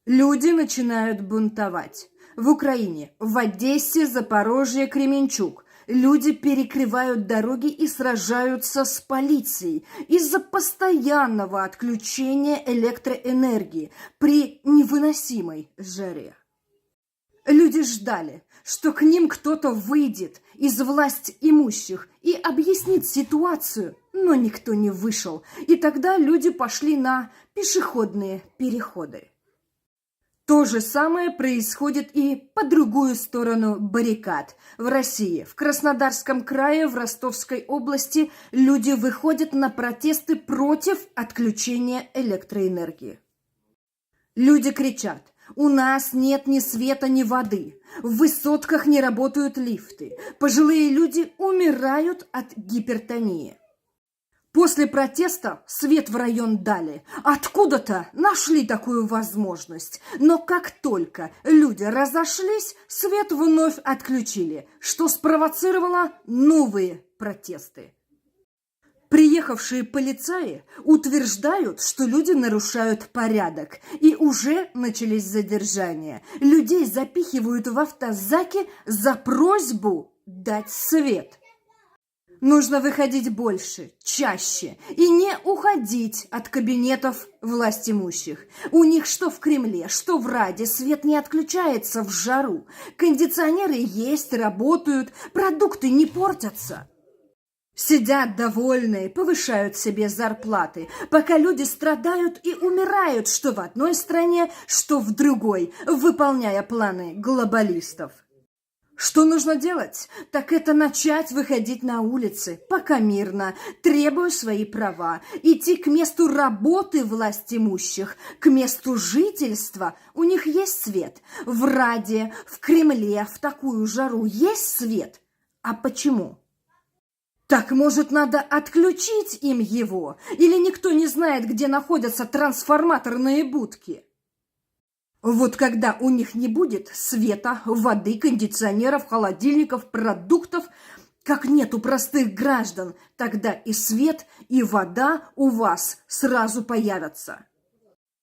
Люди начинают бунтовать. В Украине, в Одессе, Запорожье, Кременчуг люди перекрывают дороги и сражаются с полицией из-за постоянного отключения электроэнергии при невыносимой жаре. Люди ждали, что к ним кто-то выйдет из власть имущих и объяснит ситуацию, но никто не вышел, и тогда люди пошли на пешеходные переходы. То же самое происходит и по другую сторону баррикад. В России, в Краснодарском крае, в Ростовской области люди выходят на протесты против отключения электроэнергии. Люди кричат: «У нас нет ни света, ни воды. В высотках не работают лифты. Пожилые люди умирают от гипертонии». После протеста свет в район дали. Откуда-то нашли такую возможность. Но как только люди разошлись, свет вновь отключили, что спровоцировало новые протесты. Приехавшие полицаи утверждают, что люди нарушают порядок, и уже начались задержания. Людей запихивают в автозаки за просьбу дать свет. Нужно выходить больше, чаще и не уходить от кабинетов властимущих. У них что в Кремле, что в Раде свет не отключается в жару. Кондиционеры есть, работают, продукты не портятся. Сидят довольные, повышают себе зарплаты, пока люди страдают и умирают, что в одной стране, что в другой, выполняя планы глобалистов. Что нужно делать? Так это начать выходить на улицы, пока мирно, требуя свои права, идти к месту работы властимущих, к месту жительства. У них есть свет. В Раде, в Кремле в такую жару есть свет. А почему? Так, может, надо отключить им его? Или никто не знает, где находятся трансформаторные будки? Вот когда у них не будет света, воды, кондиционеров, холодильников, продуктов, как нет у простых граждан, тогда и свет, и вода у вас сразу появятся.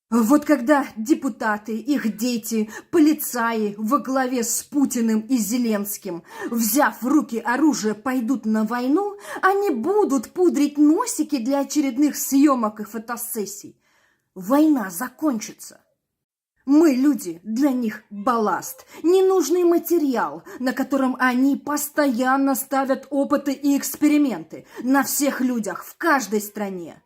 Вот когда депутаты, их дети, полицаи во главе с Путиным и Зеленским, взяв в руки оружие, пойдут на войну, они будут пудрить носики для очередных съемок и фотосессий. Война закончится. Мы, люди, для них балласт, ненужный материал, на котором они постоянно ставят опыты и эксперименты на всех людях, в каждой стране.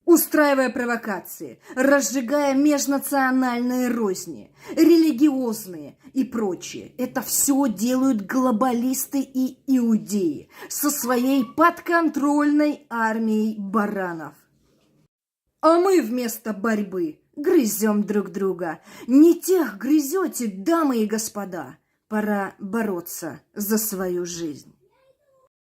Устраивая провокации, разжигая межнациональные розни, религиозные и прочее. Это все делают глобалисты и иудеи со своей подконтрольной армией баранов. А мы вместо борьбы грызем друг друга. Не тех грызете, дамы и господа. Пора бороться за свою жизнь.